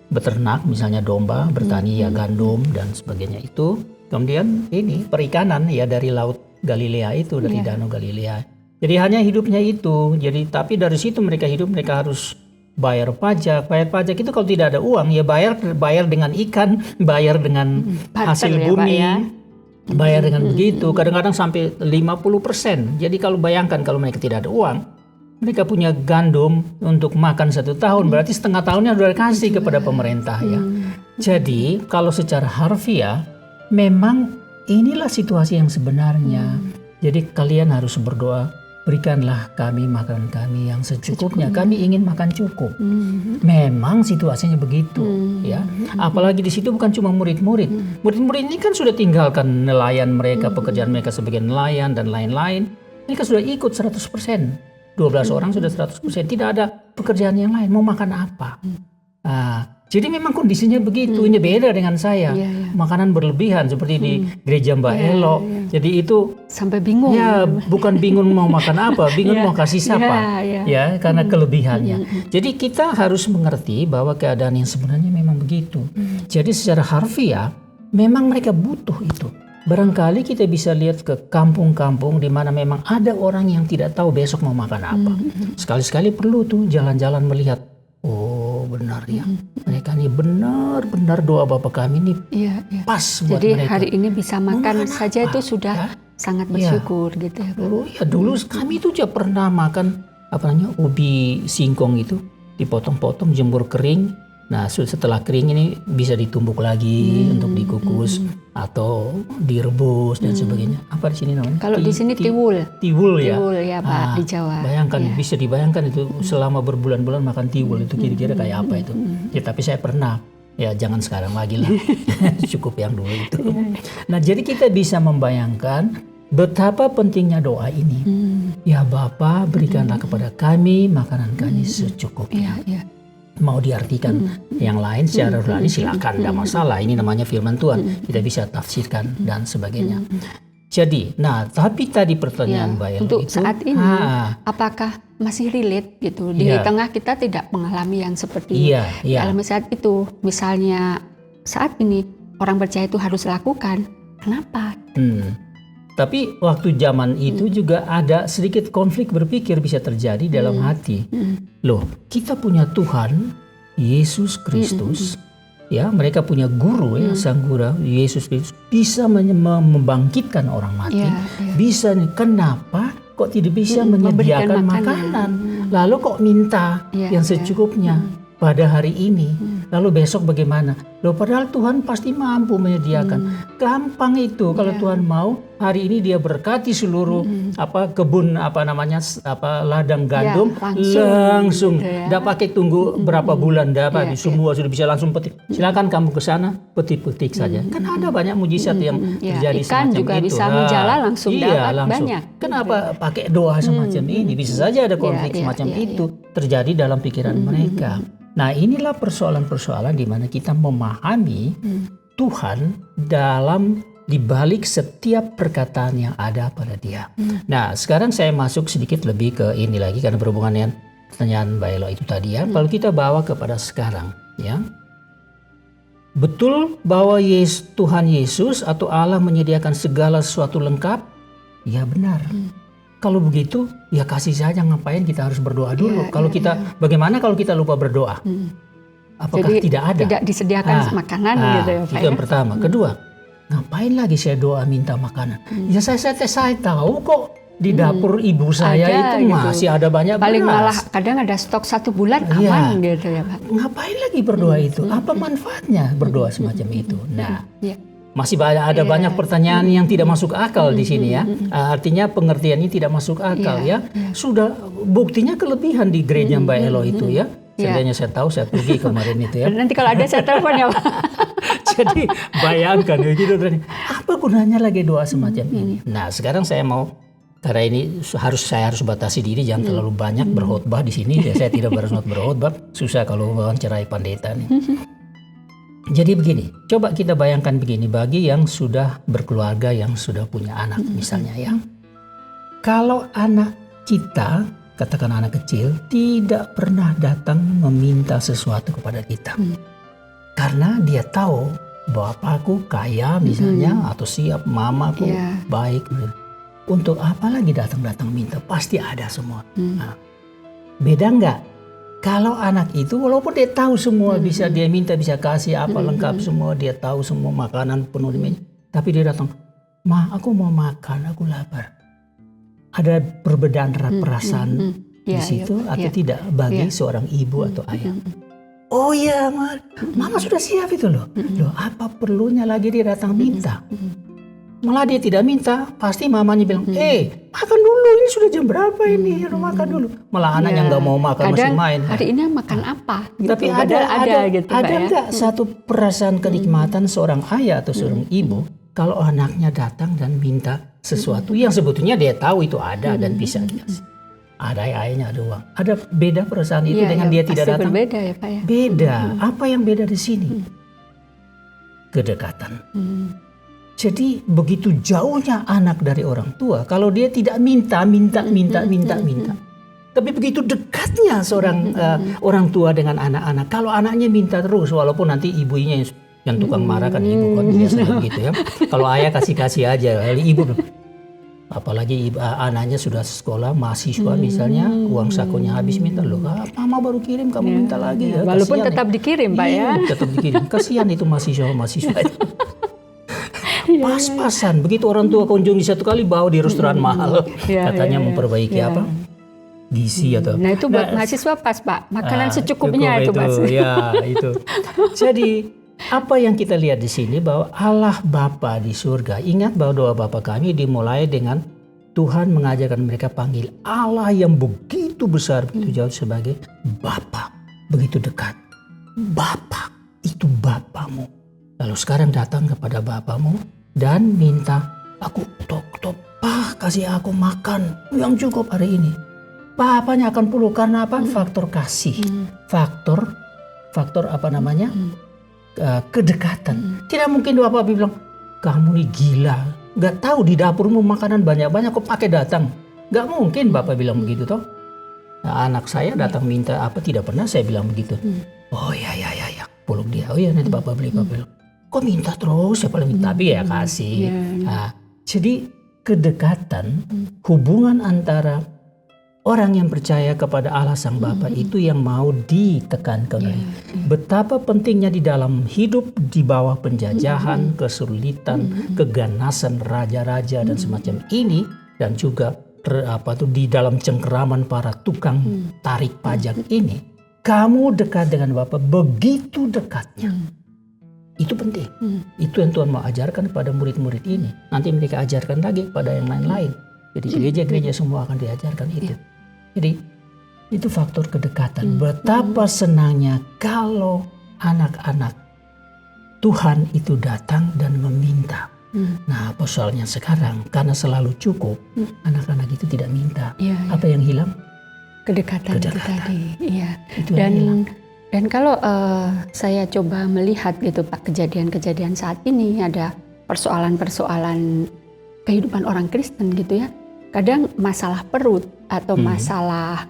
beternak misalnya domba, bertani ya gandum dan sebagainya itu. Kemudian ini perikanan ya dari laut Galilea itu, dari Danau Galilea. Jadi hanya hidupnya itu. Jadi tapi dari situ mereka hidup, mereka harus bayar pajak. Bayar pajak itu kalau tidak ada uang ya bayar dengan ikan, bayar dengan hasil Barter ya, bumi. Pak, ya. Bayar dengan begitu, kadang-kadang sampai 50%. Jadi kalau bayangkan kalau mereka tidak ada uang, mereka punya gandum untuk makan 1 tahun, berarti setengah tahunnya sudah dikasih kepada pemerintah ya. Jadi kalau secara harfiah, memang inilah situasi yang sebenarnya. Jadi kalian harus berdoa, berikanlah kami makanan kami yang secukupnya. Kami ingin makan cukup. Memang situasinya begitu ya. Apalagi di situ bukan cuma murid-murid. Murid-murid ini kan sudah tinggalkan nelayan mereka, pekerjaan mereka sebagai nelayan dan lain-lain. Mereka sudah ikut 100%. 12 orang sudah 100%. Tidak ada pekerjaan yang lain. Mau makan apa? Jadi memang kondisinya begitu. Ini beda dengan saya. Makanan berlebihan seperti di gereja Mbak Elo. Jadi itu Sampai bingung. ya bukan bingung mau makan apa, bingung mau kasih siapa. Ya, karena kelebihannya. Jadi kita harus mengerti bahwa keadaan yang sebenarnya memang begitu. Jadi secara harfiah memang mereka butuh itu. Barangkali kita bisa lihat ke kampung-kampung di mana memang ada orang yang tidak tahu besok mau makan apa. Sekali-sekali perlu tuh jalan-jalan melihat. Oh benar ya, mereka ini benar-benar doa Bapa kami ini pas buat Jadi mereka. hari ini bisa makan saja apa? itu sudah sangat bersyukur gitu ya, Pak. Dulu kami tuh juga pernah makan ubi singkong itu dipotong-potong, jemur kering. Nah setelah kering ini bisa ditumbuk lagi untuk dikukus atau direbus dan sebagainya. Apa di sini namanya? Kalau di sini tiwul. Tiwul ya. Tiwul ya Pak di Jawa. Bayangkan bisa dibayangkan itu selama berbulan-bulan makan tiwul itu kira-kira kayak apa itu. Ya tapi saya pernah. Ya jangan sekarang lagi lah. Cukup yang dulu itu. Nah jadi kita bisa membayangkan betapa pentingnya doa ini. Ya Bapa berikanlah kepada kami makanan kami secukupnya. Mau diartikan yang lain secara rohani silakan, tidak masalah. Ini namanya firman Tuhan, kita bisa tafsirkan dan sebagainya. Jadi, tapi tadi pertanyaan Mbak Elo untuk itu, saat ini apakah masih relate gitu di tengah kita tidak mengalami yang seperti dalam saat itu, misalnya saat ini orang percaya itu harus lakukan, kenapa? Tapi waktu zaman itu juga ada sedikit konflik berpikir bisa terjadi dalam hati. Loh, kita punya Tuhan, Yesus Kristus, ya mereka punya guru ya, sang guru Yesus Kristus bisa membangkitkan orang mati. Bisa, kenapa kok tidak bisa menyediakan makanan? Lalu kok minta yang secukupnya pada hari ini? Lalu besok bagaimana? Loh padahal Tuhan pasti mampu menyediakan. Gampang itu kalau Tuhan mau hari ini dia berkati seluruh kebun ladang gandum langsung. Nggak pakai tunggu berapa bulan, semua sudah bisa langsung petik. Silakan kamu ke sana petik-petik saja. Kan ada banyak mujizat yang terjadi ikan semacam juga itu. bisa menjala langsung dapat banyak. Kenapa pakai doa semacam ini? Bisa saja ada konflik semacam itu terjadi dalam pikiran mereka. Nah inilah persoalan-persoalan di mana kita memahami Tuhan dalam dibalik setiap perkataan yang ada pada Dia. Nah sekarang saya masuk sedikit lebih ke ini lagi karena berhubungan dengan pertanyaan Mbak Elo itu tadi ya. Kalau kita bawa kepada sekarang ya, betul bahwa Tuhan Yesus atau Allah menyediakan segala sesuatu lengkap? Ya benar. Kalau begitu, ya kasih saja, ngapain kita harus berdoa dulu. Bagaimana kalau kita lupa berdoa? Apakah jadi, tidak ada? Tidak disediakan makanan gitu ya Pak. Itu yang pertama. Kedua, ngapain lagi saya doa minta makanan? Ya saya tahu kok di dapur ibu saya Ada, itu gitu. masih ada banyak Paling beras. malah kadang ada stok 1 bulan aman gitu ya Pak. Ngapain lagi berdoa itu? Apa manfaatnya berdoa semacam itu? Nah, Ya. masih ada banyak pertanyaan yang tidak masuk akal di sini ya. Artinya pengertiannya tidak masuk akal ya. Sudah buktinya kelebihan di gereja Mbak Elo itu ya. Seandainya saya tahu, saya pergi kemarin itu ya. Nanti kalau ada saya telepon ya Pak. Jadi bayangkan begitu, apa gunanya lagi doa semacam ini? Nah, sekarang saya mau, karena ini saya harus batasi diri, jangan terlalu banyak berkhotbah di sini. Ya, saya tidak berkhotbah, susah kalau wawancarai pendeta nih. Jadi begini, coba kita bayangkan begini, bagi yang sudah berkeluarga, yang sudah punya anak misalnya ya. Kalau anak kita, katakan anak kecil, tidak pernah datang meminta sesuatu kepada kita. Karena dia tahu bapakku kaya misalnya, atau siap, mamaku baik. Untuk apa lagi datang-datang minta? Pasti ada semua. Nah, beda enggak? Kalau anak itu walaupun dia tahu semua, bisa dia minta, bisa kasih apa lengkap semua, dia tahu semua makanan penuh di meja. Tapi dia datang, "Ma, aku mau makan, aku lapar." Ada perbedaan perasaan di situ atau tidak bagi seorang ibu atau ayah? Oh iya, Mama sudah siap itu loh. Loh, apa perlunya lagi dia datang minta? Malah dia tidak minta, pasti mamanya bilang, makan dulu, ini sudah jam berapa ini, makan dulu. Malah anaknya nggak mau makan, masih main. Hari ini makan apa? Gitu. Tapi ada gitu, nggak satu perasaan kenikmatan seorang ayah atau seorang ibu kalau anaknya datang dan minta sesuatu yang sebetulnya dia tahu itu ada dan bisa dikasih. Ada ayahnya, ada uang. Ada beda perasaan itu dengan dia tidak datang. Berbeda ya Pak ya. Beda. Apa yang beda di sini? Kedekatan. Jadi begitu jauhnya anak dari orang tua, kalau dia tidak minta. Tapi begitu dekatnya seorang orang tua dengan anak-anak. Kalau anaknya minta terus, walaupun nanti ibunya yang tukang marah kan ibu kan biasanya begitu ya. Kalau ayah kasih aja, ibu, apalagi anaknya sudah sekolah mahasiswa misalnya, uang sakunya habis minta, loh, mama baru kirim kamu minta lagi ya. Walaupun tetap dikirim Pak ya. Tetap dikirim. Kasihan itu mahasiswa. Pas-pasan, begitu orang tua kunjungi satu kali bawa di restoran mahal, katanya memperbaiki apa? Gizi atau. Nah itu buat mahasiswa pas Pak, makanan secukupnya itu Mas. Ya itu. Jadi apa yang kita lihat di sini bahwa Allah Bapa di surga, ingat bahwa doa Bapa kami dimulai dengan Tuhan mengajarkan mereka panggil Allah yang begitu besar, begitu jauh sebagai Bapa, begitu dekat. Bapa itu Bapamu. Lalu sekarang datang kepada Bapamu dan minta, aku tok kasih aku makan yang cukup hari ini. Bapaknya akan perlu karena apa? Faktor kasih, faktor apa namanya? Kedekatan. Tidak mungkin Bapak bilang, kamu nih gila, nggak tahu di dapurmu makanan banyak-banyak kok pakai datang. Nggak mungkin Bapak bilang begitu toh. Nah, anak saya datang minta apa, tidak pernah saya bilang begitu. Oh ya, peluk dia. Oh ya nanti Bapak beli. Kok minta terus? Siapa yang minta? Tapi ya kasih. Nah, jadi kedekatan, hubungan antara orang yang percaya kepada Allah Sang Bapa itu yang mau ditekankan. Betapa pentingnya di dalam hidup di bawah penjajahan, kesulitan, keganasan raja-raja dan semacam ini, dan juga di dalam cengkeraman para tukang tarik pajak ini. Kamu dekat dengan Bapa, begitu dekatnya. Itu penting. Itu yang Tuhan mau ajarkan kepada murid-murid ini. Nanti mereka ajarkan lagi kepada yang lain-lain. Jadi gereja-gereja semua akan diajarkan itu. Jadi itu faktor kedekatan. Betapa senangnya kalau anak-anak Tuhan itu datang dan meminta. Nah, persoalannya sekarang karena selalu cukup, anak-anak itu tidak minta. Apa yang hilang? Kedekatan. Itu tadi. Iya. Itu yang hilang. Dan kalau saya coba melihat gitu Pak, kejadian-kejadian saat ini ada persoalan-persoalan kehidupan orang Kristen gitu ya. Kadang masalah perut atau masalah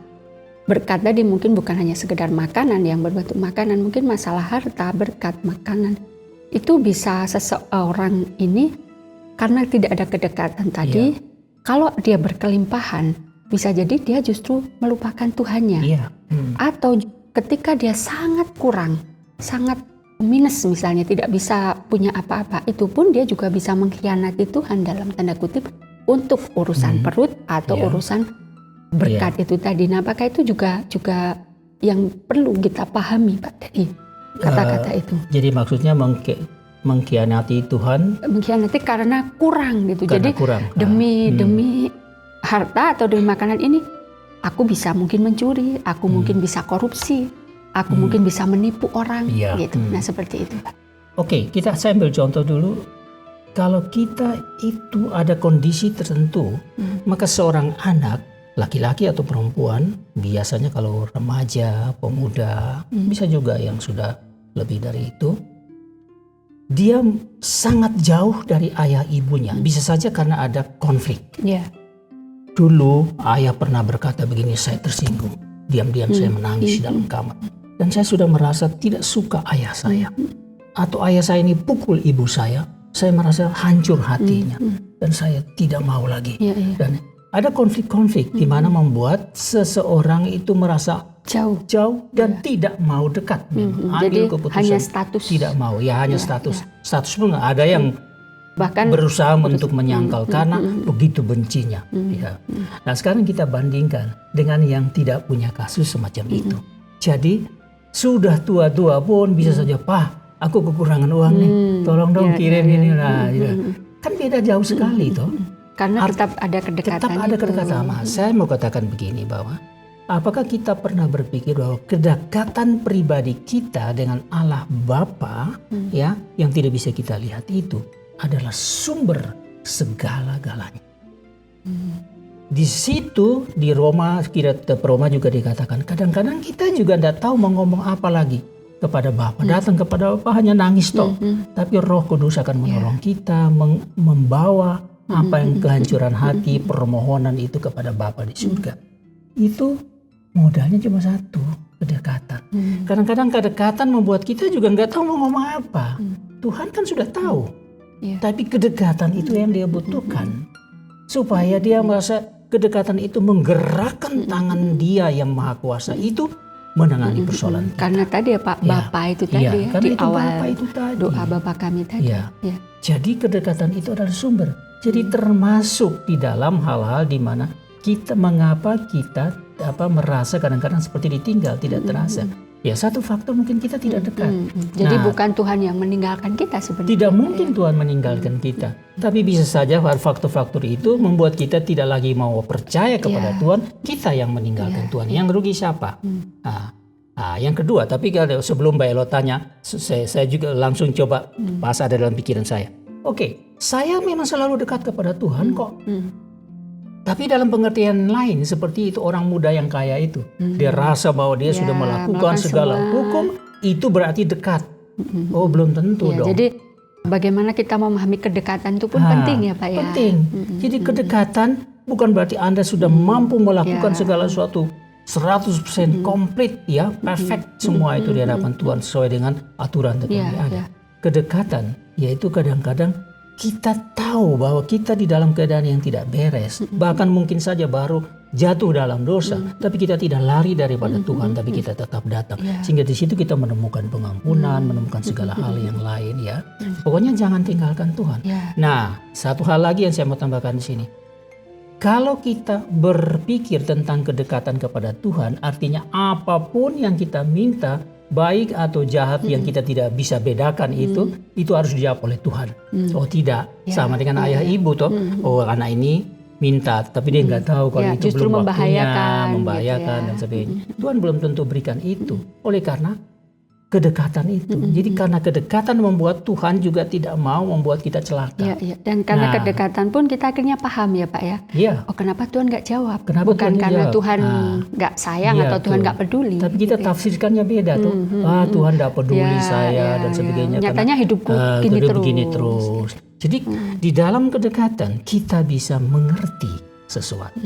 berkat tadi mungkin bukan hanya sekedar makanan yang berbentuk makanan, mungkin masalah harta, berkat, makanan. Itu bisa seseorang ini karena tidak ada kedekatan tadi, kalau dia berkelimpahan, bisa jadi dia justru melupakan Tuhannya. Atau ketika dia sangat kurang, sangat minus misalnya, tidak bisa punya apa-apa, itu pun dia juga bisa mengkhianati Tuhan dalam tanda kutip untuk urusan perut atau urusan berkat itu tadi. Nah, apakah itu juga yang perlu kita pahami, Pak, dari kata-kata itu? Jadi maksudnya mengkhianati Tuhan? Mengkhianati karena kurang gitu. Karena jadi kurang. demi harta atau demi makanan ini, aku bisa mungkin mencuri, aku mungkin bisa korupsi, aku mungkin bisa menipu orang, gitu. Nah, seperti itu, Pak. Oke, saya ambil contoh dulu. Kalau kita itu ada kondisi tertentu, maka seorang anak, laki-laki atau perempuan, biasanya kalau remaja, pemuda, bisa juga yang sudah lebih dari itu, dia sangat jauh dari ayah ibunya. Bisa saja karena ada konflik. Dulu ayah pernah berkata begini, saya tersinggung. Diam-diam saya menangis dalam kamar. Dan saya sudah merasa tidak suka ayah saya. Atau ayah saya ini pukul ibu saya merasa hancur hatinya. Dan saya tidak mau lagi. Dan ada konflik-konflik di mana membuat seseorang itu merasa jauh dan tidak mau dekat. Jadi hanya status. Tidak mau, hanya status. Status pun ada yang bahkan berusaha untuk menyangkal karena begitu bencinya. Nah, sekarang kita bandingkan dengan yang tidak punya kasus semacam itu. Jadi sudah tua-tua pun bisa saja, Pak, aku kekurangan uang nih, tolong dong kirim ini lah. Kan beda jauh sekali toh. Karena tetap ada kedekatan. Tetap ada kedekatan. Saya mau katakan begini, bahwa apakah kita pernah berpikir bahwa kedekatan pribadi kita dengan Allah Bapa yang tidak bisa kita lihat itu adalah sumber segala-galanya. Di situ di Roma juga dikatakan, kadang-kadang kita juga tidak tahu mau ngomong apa lagi kepada Bapa. Datang kepada Bapa hanya nangis toh. Tapi Roh Kudus akan menolong kita membawa apa yang kehancuran hati, permohonan itu kepada Bapa di surga. Itu modalnya cuma satu, kedekatan. Kadang-kadang kedekatan membuat kita juga nggak tahu mau ngomong apa. Tuhan kan sudah tahu. Tapi kedekatan itu yang dia butuhkan. Supaya dia merasa kedekatan itu menggerakkan tangan dia yang maha kuasa itu menangani persoalan kita. Karena tadi ya Pak, Bapa itu tadi di awal itu tadi. Doa Bapa kami tadi. Jadi kedekatan itu adalah sumber. Jadi termasuk di dalam hal-hal di mana mengapa kita merasa kadang-kadang seperti ditinggal, tidak terasa. Ya, satu faktor mungkin kita tidak dekat. Jadi bukan Tuhan yang meninggalkan kita sebenarnya. Tidak mungkin Tuhan meninggalkan kita. Tapi bisa saja faktor-faktor itu membuat kita tidak lagi mau percaya kepada Tuhan. Kita yang meninggalkan Tuhan. Yang rugi siapa? Yang kedua, tapi kalau sebelum Mbak Elo tanya, saya juga langsung coba pas ada dalam pikiran saya. Oke, saya memang selalu dekat kepada Tuhan kok. Tapi dalam pengertian lain, seperti itu orang muda yang kaya itu, dia rasa bahwa dia sudah melakukan segala hukum, itu berarti dekat. Oh, belum tentu dong. Jadi bagaimana kita memahami kedekatan itu pun penting ya Pak ya. Penting. Jadi kedekatan bukan berarti Anda sudah mampu melakukan segala sesuatu 100% komplit ya, perfect semua itu di hadapan Tuhan sesuai dengan aturan yang ada. Kedekatan yaitu kadang-kadang kita tahu bahwa kita di dalam keadaan yang tidak beres, bahkan mungkin saja baru jatuh dalam dosa, tapi kita tidak lari daripada Tuhan, tapi kita tetap datang. Sehingga di situ kita menemukan pengampunan, menemukan segala hal yang lain ya. Pokoknya jangan tinggalkan Tuhan. Nah, satu hal lagi yang saya mau tambahkan di sini. Kalau kita berpikir tentang kedekatan kepada Tuhan, artinya apapun yang kita minta, baik atau jahat yang kita tidak bisa bedakan itu harus dijawab oleh Tuhan. Oh tidak, sama dengan ayah ibu toh. Oh anak ini minta, tapi dia nggak tahu kalau itu justru belum waktunya, membahayakan dan sebagainya. Tuhan belum tentu berikan itu. Oleh karena kedekatan itu. Jadi karena kedekatan membuat Tuhan juga tidak mau membuat kita celaka. Dan karena kedekatan pun kita akhirnya paham ya Pak ya. Oh kenapa Tuhan nggak jawab? Bukan karena Tuhan nggak sayang atau Tuhan nggak peduli. Tapi kita tafsirkannya beda tuh. Tuhan nggak peduli saya dan sebagainya. Nyatanya hidupku begini terus. Jadi di dalam kedekatan kita bisa mengerti sesuatu.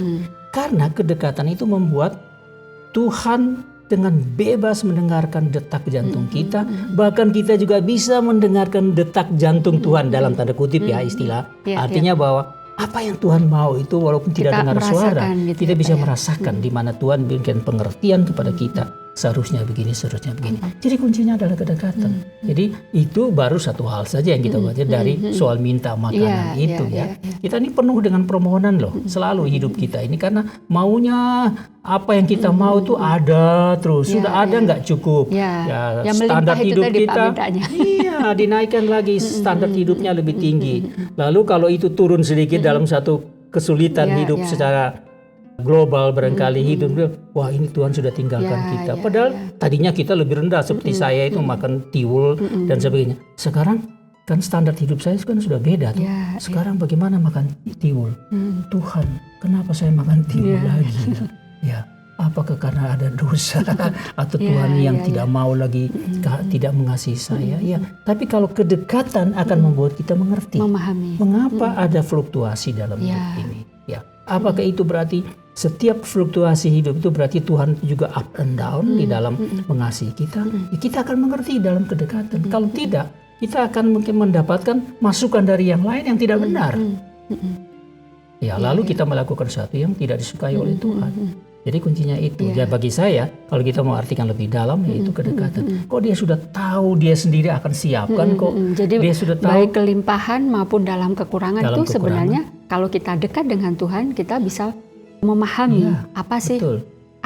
Karena kedekatan itu membuat Tuhan dengan bebas mendengarkan detak jantung kita, bahkan kita juga bisa mendengarkan detak jantung Tuhan dalam tanda kutip ya istilah. Artinya bahwa apa yang Tuhan mau itu walaupun tidak dengar suara, kita bisa merasakan di mana Tuhan berikan pengertian kepada kita seharusnya begini. Jadi kuncinya adalah kedekatan. Jadi itu baru satu hal saja yang kita baca dari soal minta makanan itu ya. Kita ini penuh dengan permohonan loh, selalu hidup kita ini, karena maunya apa yang kita mau itu ada terus. Sudah ada nggak cukup. Ya, standar hidup kita dinaikkan lagi, standar hidupnya lebih tinggi. Lalu kalau itu turun sedikit dalam satu kesulitan hidup secara global barangkali hidup, wah ini Tuhan sudah tinggalkan kita. Padahal tadinya kita lebih rendah, seperti saya itu makan tiwul dan sebagainya. Sekarang kan standar hidup saya kan sudah beda tuh. Sekarang bagaimana makan tiwul? Tuhan, kenapa saya makan tiwul lagi? Ya, apakah karena ada dosa atau Tuhan yang tidak mau lagi tidak mengasihi saya? Ya, tapi kalau kedekatan akan membuat kita mengerti, memahami mengapa ada fluktuasi dalam hidup ini. Ya, apakah itu berarti setiap fluktuasi hidup itu berarti Tuhan juga up and down di dalam mengasihi kita? Ya, kita akan mengerti dalam kedekatan. Kalau tidak, kita akan mungkin mendapatkan masukan dari yang lain yang tidak benar. Ya, lalu kita melakukan sesuatu yang tidak disukai oleh Tuhan. Jadi kuncinya itu. Ya, bagi saya, kalau kita mau artikan lebih dalam, yaitu kedekatan. Kok dia sudah tahu, dia sendiri akan siapkan kok. Jadi dia sudah tahu. Baik kelimpahan maupun dalam kekurangan itu sebenarnya kalau kita dekat dengan Tuhan, kita bisa memahami apa sih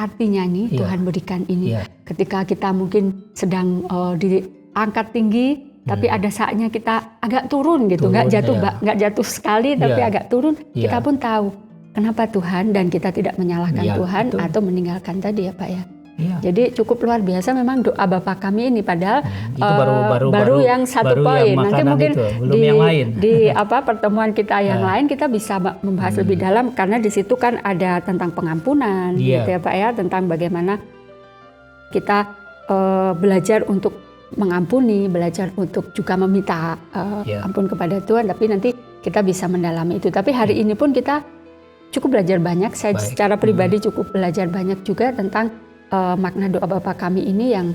artinya nih Tuhan berikan ini. Ketika kita mungkin sedang diangkat tinggi, tapi ada saatnya kita agak turun gitu, nggak jatuh sekali, tapi agak turun. Kita pun tahu kenapa Tuhan, dan kita tidak menyalahkan Tuhan atau meninggalkan tadi ya Pak ya. Jadi cukup luar biasa memang doa Bapa kami ini, padahal itu baru yang satu poin. Nanti mungkin yang lain. di pertemuan kita yang lain kita bisa membahas lebih dalam, karena di situ kan ada tentang pengampunan gitu ya Pak ya, tentang bagaimana kita belajar untuk mengampuni, belajar untuk juga meminta ampun kepada Tuhan, tapi nanti kita bisa mendalami itu. Tapi hari ini pun kita cukup belajar banyak, saya secara pribadi cukup belajar banyak juga tentang makna doa Bapa kami ini yang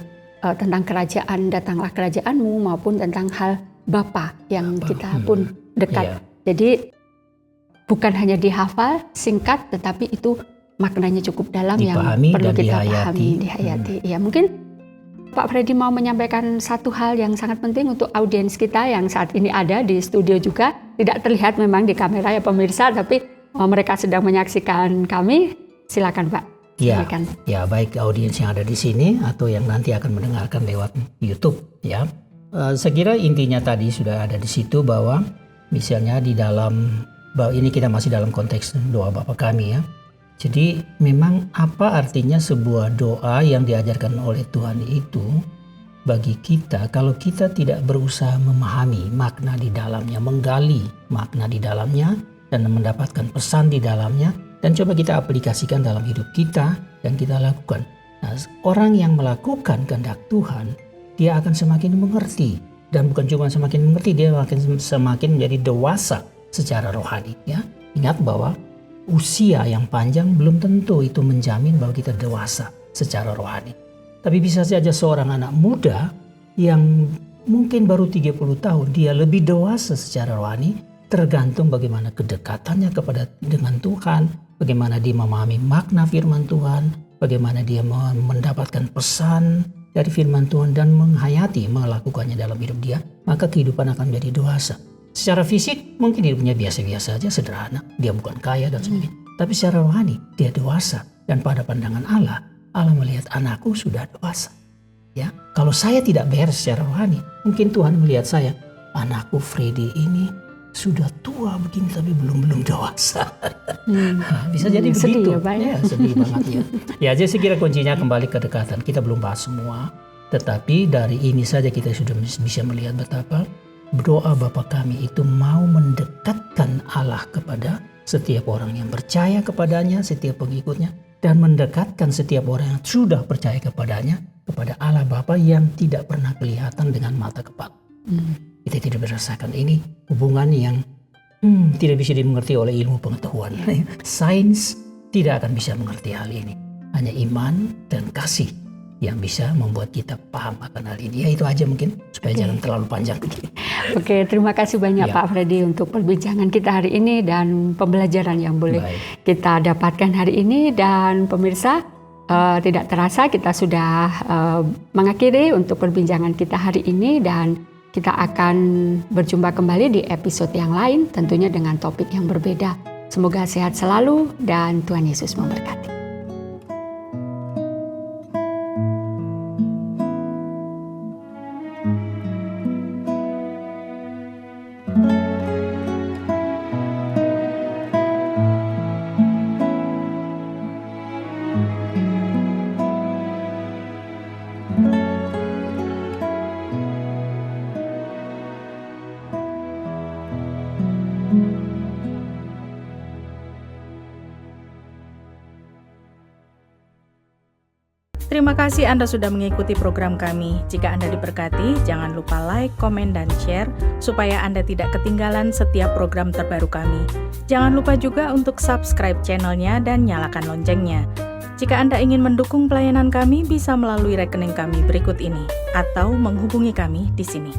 tentang kerajaan, datanglah kerajaanmu, maupun tentang hal Bapa yang kita pun dekat. Jadi bukan hanya dihafal, singkat, tetapi itu maknanya cukup dalam, dipahami, yang perlu kita pahami, dihayati. Ya, mungkin Pak Freddy mau menyampaikan satu hal yang sangat penting untuk audiens kita yang saat ini ada di studio juga. Tidak terlihat memang di kamera ya pemirsa, tapi mereka sedang menyaksikan kami. Silakan Pak. Ya, baik audiens yang ada di sini atau yang nanti akan mendengarkan lewat YouTube ya. Saya kira intinya tadi sudah ada di situ, bahwa misalnya di dalam, bahwa ini kita masih dalam konteks doa Bapa kami ya. Jadi memang apa artinya sebuah doa yang diajarkan oleh Tuhan itu bagi kita kalau kita tidak berusaha memahami makna di dalamnya, menggali makna di dalamnya dan mendapatkan pesan di dalamnya, dan coba kita aplikasikan dalam hidup kita dan kita lakukan. Nah, orang yang melakukan kehendak Tuhan, dia akan semakin mengerti, dan bukan cuma semakin mengerti, dia akan semakin menjadi dewasa secara rohani ya. Ingat bahwa usia yang panjang belum tentu itu menjamin bahwa kita dewasa secara rohani. Tapi bisa saja seorang anak muda yang mungkin baru 30 tahun, dia lebih dewasa secara rohani, tergantung bagaimana kedekatannya dengan Tuhan, bagaimana dia memahami makna firman Tuhan, bagaimana dia mendapatkan pesan dari firman Tuhan dan menghayati, melakukannya dalam hidup dia, maka kehidupan akan menjadi dewasa. Secara fisik mungkin hidupnya biasa-biasa saja, sederhana, dia bukan kaya dan sebagainya. Tapi secara rohani dia dewasa, dan pada pandangan Allah, Allah melihat anakku sudah dewasa. Ya, kalau saya tidak beres secara rohani, mungkin Tuhan melihat saya, anakku Freddy ini sudah tua begini tapi belum dewasa. Bisa jadi begitu. Sedih ya, Pak, ya? Sedih banget ya. Ya, jadi saya kira kuncinya kembali ke kedekatan. Kita belum bahas semua, tetapi dari ini saja kita sudah bisa melihat betapa doa Bapa kami itu mau mendekatkan Allah kepada setiap orang yang percaya kepadanya, setiap pengikutnya, dan mendekatkan setiap orang yang sudah percaya kepadanya kepada Allah Bapa yang tidak pernah kelihatan dengan mata kepala. Kita tidak merasakan ini hubungan yang tidak bisa dimengerti oleh ilmu pengetahuan. Sains tidak akan bisa mengerti hal ini. Hanya iman dan kasih yang bisa membuat kita paham akan hal ini. Ya, itu aja mungkin, supaya jangan terlalu panjang. Oke, terima kasih banyak Pak Freddy untuk perbincangan kita hari ini dan pembelajaran yang boleh kita dapatkan hari ini. Dan pemirsa, tidak terasa kita sudah mengakhiri untuk perbincangan kita hari ini, dan kita akan berjumpa kembali di episode yang lain, tentunya dengan topik yang berbeda. Semoga sehat selalu dan Tuhan Yesus memberkati. Terima kasih Anda sudah mengikuti program kami. Jika Anda diberkati, jangan lupa like, komen, dan share supaya Anda tidak ketinggalan setiap program terbaru kami. Jangan lupa juga untuk subscribe channelnya dan nyalakan loncengnya. Jika Anda ingin mendukung pelayanan kami, bisa melalui rekening kami berikut ini atau menghubungi kami di sini.